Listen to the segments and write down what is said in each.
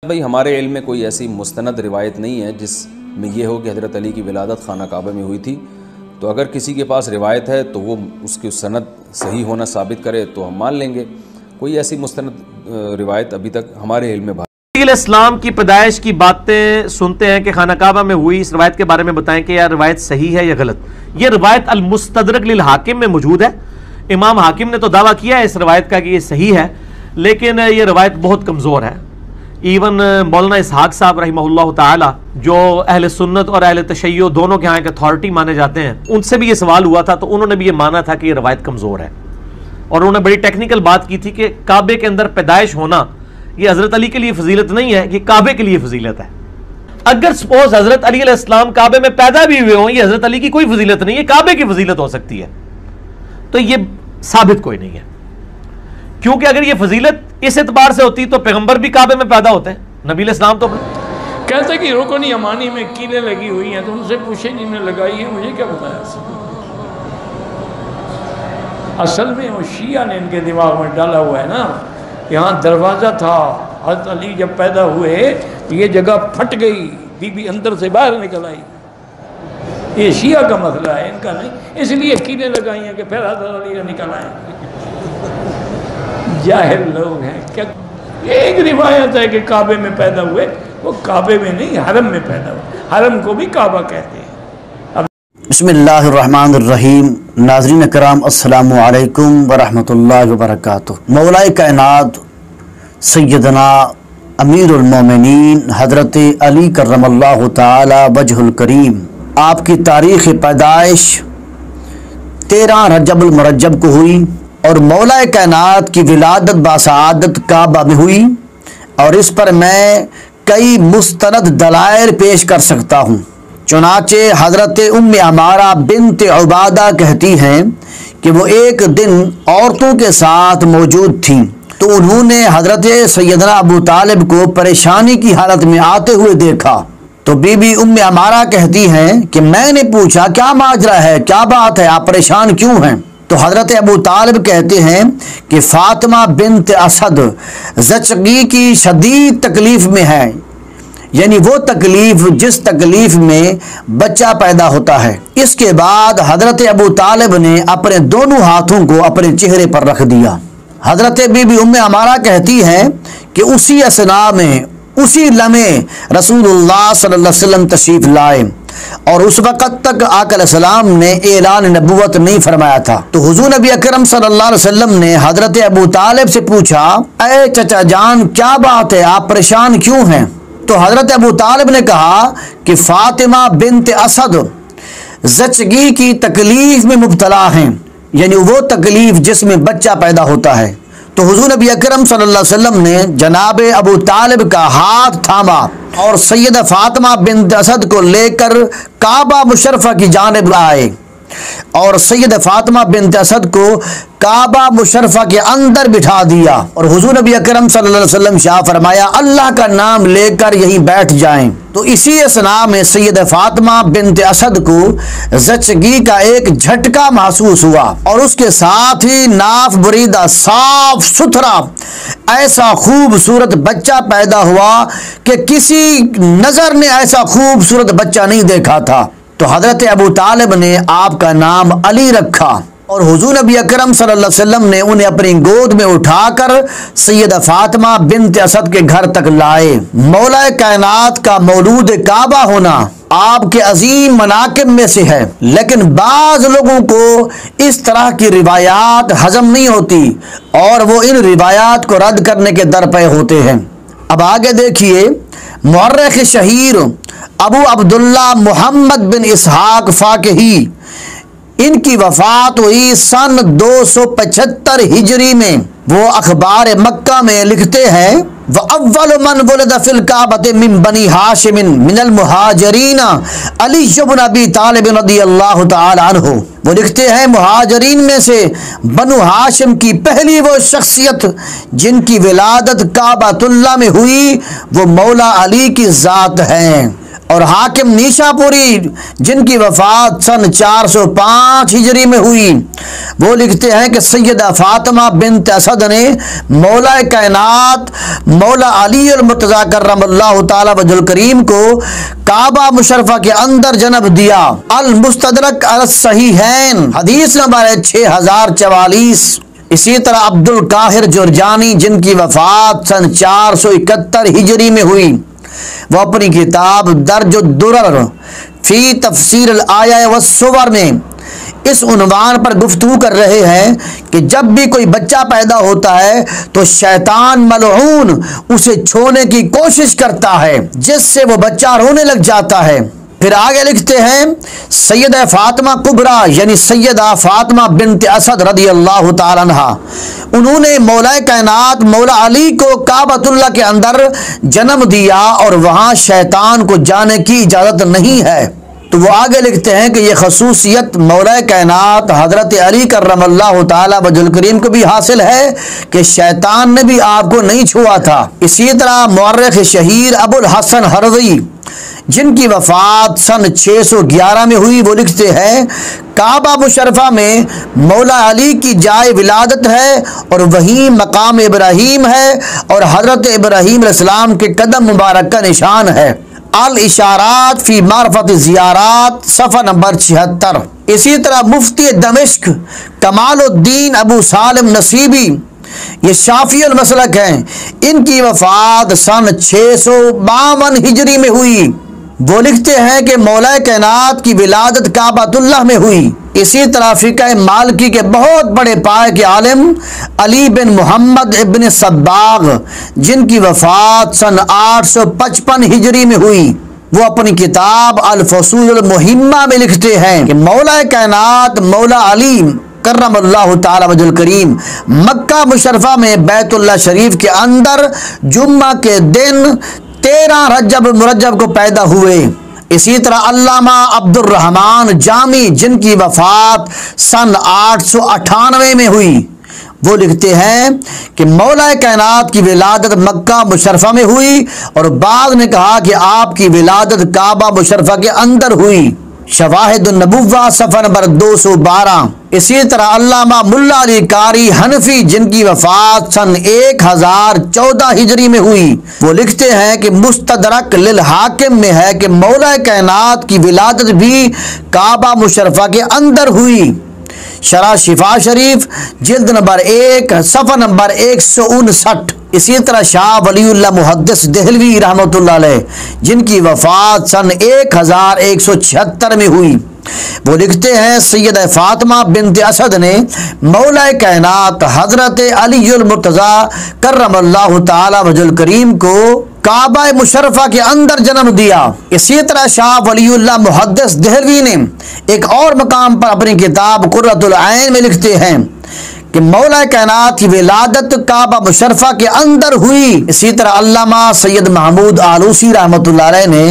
भाई हमारे इल्म में कोई ऐसी मुस्तनद रिवायत नहीं है जिसमें यह हो कि हज़रत अली की विलादत खाना काबा में हुई थी। तो अगर किसी के पास रिवायत है तो वो उसकी सनद सही होना साबित करे तो हम मान लेंगे। कोई ऐसी मुस्तनद रिवायत अभी तक हमारे इल्म में इस्लाम की पैदाइश की बातें सुनते हैं कि खाना काबा में हुई। इस रवायत के बारे में बताएं कि यार रवायत सही है या गलत। यह रवायत अल मुस्तदरक लिल हाकिम में मौजूद है। इमाम हाकिम ने तो दावा किया है इस रवायत का कि ये सही है, लेकिन यह रवायत बहुत कमज़ोर है। इवन मौलाना इसहाक साहब रहिमहुल्लाह ताला जो अहले सुन्नत और अहले तशय्यो दोनों के यहाँ एक अथॉरिटी माने जाते हैं, उनसे भी ये सवाल हुआ था तो उन्होंने भी ये माना था कि ये रवायत कमज़ोर है। और उन्होंने बड़ी टेक्निकल बात की थी कि काबे के अंदर पैदाइश होना ये हज़रत अली के लिए फजीलत नहीं है, कि काबे के लिए फजीलत है। अगर सपोज हज़रत अली अलैहिस्सलाम काबे में पैदा भी हुए हों, ये हज़रत अली की कोई फजीलत नहीं है, काबे की फजीलत हो सकती है। तो ये साबित कोई नहीं है, क्योंकि अगर ये फजीलत इस एतबार से होती तो पैगंबर भी काबे में पैदा होते हैं। नबी अलैहिस्सलाम तो कहते कि रुकन यमानी में कीलें लगी हुई हैं, तो उनसे पूछे जिन्हें लगाई है, मुझे क्या बताया। असल में वो शिया ने इनके दिमाग में डाला हुआ है ना, यहाँ दरवाज़ा था, हज़रत अली जब पैदा हुए ये जगह फट गई, बीबी अंदर से बाहर निकल आई। ये शिया का मसला है, इनका नहीं। इसलिए कीलें लगाई हैं कि फिर हज़रत अली का निकल आए। जाहिल लोग हैं क्या। एक रिवायत है कि काबे में पैदा हुए, वो काबे में नहीं हरम में पैदा हुए। हरम को भी काबा कहते हैं। बिस्मिल्लाहिर्रहमानिर्रहीम। नाज़रीन कराम अस्सलामु अलैकुम व रहमतुल्लाहि व बरकातुहू। मौलाए कायनात सैयदना अमीरुल मोमिनीन हज़रत अली करमल्लाहु ताला वजहुल करीम, आपकी तारीख़ पैदाइश 13 रजबुल मुरज्जब को हुई और मौलाए कायनात की विलादत बासआदत काबा में हुई। और इस पर मैं कई मुस्तनद दलाइल पेश कर सकता हूँ। चुनाचे हज़रत उम्मे अमारा बिन्त उबादा कहती हैं कि वो एक दिन औरतों के साथ मौजूद थीं, तो उन्होंने हज़रत सैयदना अबू तालिब को परेशानी की हालत में आते हुए देखा। तो बीबी उम्मे अमारा कहती हैं कि मैंने पूछा क्या माजरा है, क्या बात है, आप परेशान क्यों हैं। तो हज़रत अबू तालिब कहते हैं कि फ़ातिमा बिन्त असद ज़चगी की शदीद तकलीफ़ में है, यानी वो तकलीफ़ जिस तकलीफ़ में बच्चा पैदा होता है। इसके बाद हज़रत अबू तालिब ने अपने दोनों हाथों को अपने चेहरे पर रख दिया। हज़रत बीबी उम्मे अमारा कहती हैं कि उसी असना में, उसी लम्हे रसूलुल्लाह सल्लल्लाहु अलैहि वसल्लम तशरीफ़ लाए और उस वक़्त तक आका अलैहिस्सलाम ने ऐलान नबुव्वत नहीं फरमाया था। तो हुज़ूर नबी अकरम सल्लल्लाहु अलैहि वसल्लम ने हज़रत अबू तालिब से पूछा, ऐ चचा जान क्या बात है, आप परेशान क्यों हैं। तो हज़रत अबू तालिब ने कहा कि फ़ातिमा बिन्त असद ज़चगी की तकलीफ़ में मुब्तला हैं, यानी वो तकलीफ़ जिसमें बच्चा पैदा होता है। तो हुज़ूर नबी अकरम सल्लल्लाहु अलैहि वसल्लम ने जनाब अबू तालिब का हाथ थामा और सैयदा फ़ातिमा बिन्त असद को लेकर काबा मुशर्रफ़ा की जानिब आए और सैयदा फ़ातिमा बिन्त असद को काबा मुशर्रफ़ा के अंदर बिठा दिया। और हुज़ूर नबी अकरम सल्लल्लाहु अलैहि वसल्लम शाह फरमाया अल्लाह का नाम लेकर यहीं बैठ जाएं। तो इसी असना में सैयदा फ़ातिमा बिन्त असद को ज़चगी का एक झटका महसूस हुआ और उसके साथ ही नाफ बरीदा साफ सुथरा ऐसा खूबसूरत बच्चा पैदा हुआ कि किसी नज़र ने ऐसा खूबसूरत बच्चा नहीं देखा था। तो हज़रत अबू तालिब ने आपका नाम अली रखा और हुज़ूर नबी अकरम सल्लल्लाहु अलैहि वसल्लम ने उन्हें अपनी गोद में उठाकर सैयदा फ़ातिमा बिन्त असद के घर तक लाए। मौला कायनात का मौलूद काबा होना आपके अजीम मनाकिब में से है, लेकिन बाज़ लोगों को इस तरह की रिवायात हजम नहीं होती और वो इन रिवायात को रद्द करने के दर पे होते हैं। अब आगे देखिए, मुअर्रिख़ शहीर अबू अब्दुल्ला मोहम्मद बिन इसहाक फ़ाक़ही, इनकी वफ़ात हुई सन 275 हिजरी में। वो अखबार मक्का में लिखते हैं व अव्वल मन वुलिद फिल काबति मिन बनी हाशिम मिनल मुहाजिरीन अली इब्न अबी तालिब रज़ियल्लाहु ताला अन्हु। वो लिखते हैं मुहाजिरीन में से बनु हाशिम की पहली वो शख्सियत जिनकी विलादत काबातुल्लाह में हुई वो मौला अली की ज़ात हैं। और हाकिम नीशापुरी जिनकी वफ़ात सन 405 हिजरी में हुई, वो लिखते हैं कि सैयदा फातिमा बिन्त असद ने मौला कायनात मौला अली अल मुर्तज़ा कर्रमल्लाहु ताला वजहुल करीम को काबा मुशर्रफा के अंदर जन्म दिया। अल मुस्तदरक अल सहीहैन हदीस नंबर 6044। इसी तरह अब्दुल काहिर जुरजानी जिनकी वफ़ात सन 471 हिजरी में हुई, वो अपनी किताब दर्जुद्दुरर फी तफसीर अल आया व सुवर में इस उन्वान पर गुफ्तगू कर रहे हैं कि जब भी कोई बच्चा पैदा होता है तो शैतान मलऊन उसे छूने की कोशिश करता है, जिससे वो बच्चा रोने लग जाता है। फिर आगे लिखते हैं सैयदा फातिमा कुबरा यानी सैयदा फातिमा बिन्त असद रदी अल्लाह ताला अन्हा, उन्होंने मौला कायनात मौला अली को काबतुल्लाह के अंदर जन्म दिया और वहाँ शैतान को जाने की इजाज़त नहीं है। तो वो आगे लिखते हैं कि ये खसूसियत मौला कायनात हज़रत अली कर्रमल्लाहु ताला वजहुल करीम को भी हासिल है कि शैतान ने भी आपको नहीं छुआ था। इसी तरह मुअर्रिख शहीर अबुल हसन हरवी जिनकी वफ़ात सन 611 में हुई, वो लिखते हैं काबा मुशर्रफा में मौला अली की जाए विलादत है और वहीं मकाम इब्राहीम है और हज़रत इब्राहीम अलैहिस्सलाम के कदम मुबारक का निशान है। अल इशारात फी मारफत ज़ियारात सफ़ा नंबर 76। इसी तरह मुफ्ती दमिश्क कमालुद्दीन अबू सालिम नसीबी ये शाफी अल मसलक हैं, इनकी वफ़ात सन 652 हिजरी में हुई। वो लिखते हैं कि मौला कायनात की विलादत काबतुल्लाह में हुई। इसी तरह फ़िक़ह मालिकी के बहुत बड़े पाए के आलिम अली बिन मोहम्मद इब्न सब्बाग जिनकी वफ़ात सन 855 हिजरी में हुई, वो अपनी किताब अल फसूल अल मुहिम्मा में लिखते हैं कि मौला कायनात मौला अली कर्रमल्लाहु ताला वजहुल करीम मक्का मुशर्रफा में बैतुल्लाह शरीफ के अंदर जुम्मा के दिन 13 रजब मुरज्जब को पैदा हुए। इसी तरह अल्लामा अब्दुर्रहमान जामी जिनकी वफ़ात सन 898 में हुई, वो लिखते हैं कि मौला कायनात की विलादत मक्का मुशर्रफा में हुई और बाद ने कहा कि आपकी विलादत काबा मुशर्रफा के अंदर हुई। शवाहिदुन नबुव्वा सफ़ा नंबर 212। इसी तरह अल्लामा मुल्ला अली कारी हनफी जिनकी वफ़ात सन 1014 हिजरी में हुई, वो लिखते हैं कि मुस्तदरक लिल हाकिम में है कि मौला कायनात की विलादत भी काबा मुशर्रफा के अंदर हुई। शरा शिफा शरीफ जिल्द नंबर 1 सफ़ा नंबर 159। इसी तरह शाह वलीउल्लाह मुहद्दिस देहलवी रहमतुल्लाह अलैह जिनकी वफ़ात सन 1176 में हुई, वो लिखते हैं सैयदा फातिमा बिन्त असद ने मौला कायनात हज़रत अली अल मुर्तज़ा कर्रमल्लाहु ताला वजहुल करीम को काबा मुशर्रफा के अंदर जन्म दिया। इसी तरह शाह वलीउल्लाह मुहद्दिस देहलवी ने एक और मकाम पर अपनी किताब कुर्रतुल ऐन में लिखते हैं कि मौला कायनात की विलादत काबा मुशर्रफा के अंदर हुई। इसी तरह अल्लामा सैयद महमूद आलूसी रहमतुल्लाह अलैह ने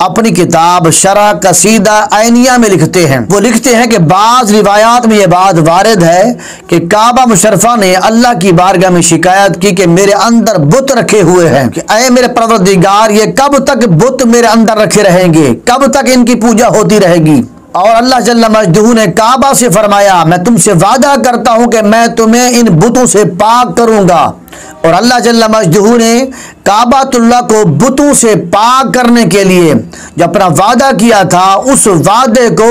अपनी किताब शरह कसीदा ऐनिया में लिखते हैं, वो लिखते हैं कि बाज़ रिवायात में यह बात वारिद है कि काबा मुशर्रफा ने अल्लाह की बारगाह में शिकायत की कि मेरे अंदर बुत रखे हुए हैं, कि ऐ मेरे परवरदिगार ये कब तक बुत मेरे अंदर रखे रहेंगे, कब तक इनकी पूजा होती रहेगी। और अल्लाह जल्ल मजदूह ने काबा से फरमाया मैं तुमसे वादा करता हूँ कि मैं तुम्हें इन बुतों से पाक करूँगा। और अल्लाह जल्ल मजदूह ने काबातुल्लाह को बुतों से पाक करने के लिए जो अपना वादा किया था उस वादे को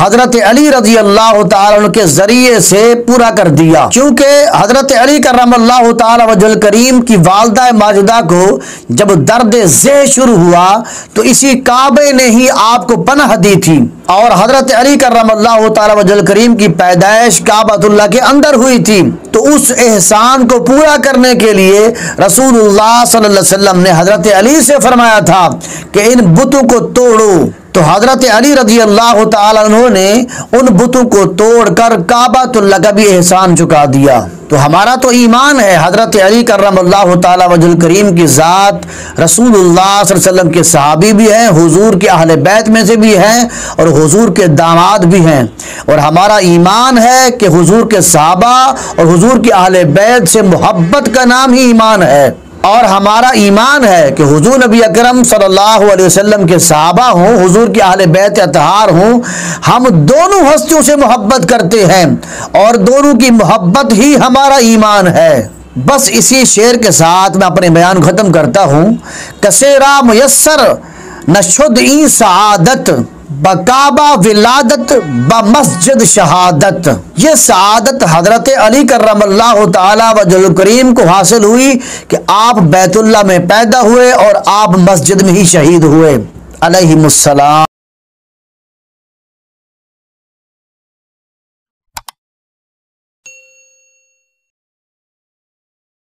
हज़रत अली रज़ी अल्लाह ताला के ज़रिए से पूरा कर दिया, क्योंकि हज़रत अली कर्रमल्लाहु ताला वजहुल करीम की वालदा माजिदा को जब दर्द ज़ेह शुरू हुआ तो इसी काबे ने ही आपको पनाह दी थी और हज़रत अली कर्रमल्लाहु ताला वजहुल करीम की पैदाइश काबतुल्लाह के अंदर हुई थी। तो उस एहसान को पूरा करने के लिए रसूलुल्लाह सल्लल्लाहु अलैहि वसल्लम ने हज़रत अली से फरमाया था कि इन बुतों को तोड़ो। तो हज़रत अली रज़ी अल्लाह ताला उन्होंने उन बुतों को तोड़कर काबातुल्लाह का भी एहसान चुका दिया। तो हमारा तो ईमान है हज़रत अली कर्रमल्लाहु ताला वजहुल करीम की ज़ात रसूलुल्लाह सल्लल्लाहु अलैहि वसल्लम के सहाबी भी हैं, हुजूर के अहले बैत में से भी हैं और हुजूर के दामाद भी हैं। और हमारा ईमान है कि हुजूर के सहाबा और हुजूर के अहले बैत से मोहब्बत का नाम ही ईमान है। और हमारा ईमान है कि हुजूर नबी अकरम सल्लल्लाहु अलैहि वसल्लम के सहाबा हों, हुजूर के अहले बैत अतहार हों, हम दोनों हस्तियों से मोहब्बत करते हैं और दोनों की मोहब्बत ही हमारा ईमान है। बस इसी शेर के साथ मैं अपने बयान ख़त्म करता हूँ। कसेरा मुयस्सर नशुद ई सआदत बकाबा विलादत ब मस्जिद शहादत। ये सआदत हजरत अली करमल्लाहु ताला वजहुल करीम को हासिल हुई कि आप बैतुल्लाह में पैदा हुए और आप मस्जिद में ही शहीद हुए अलैहिमुस्सलाम।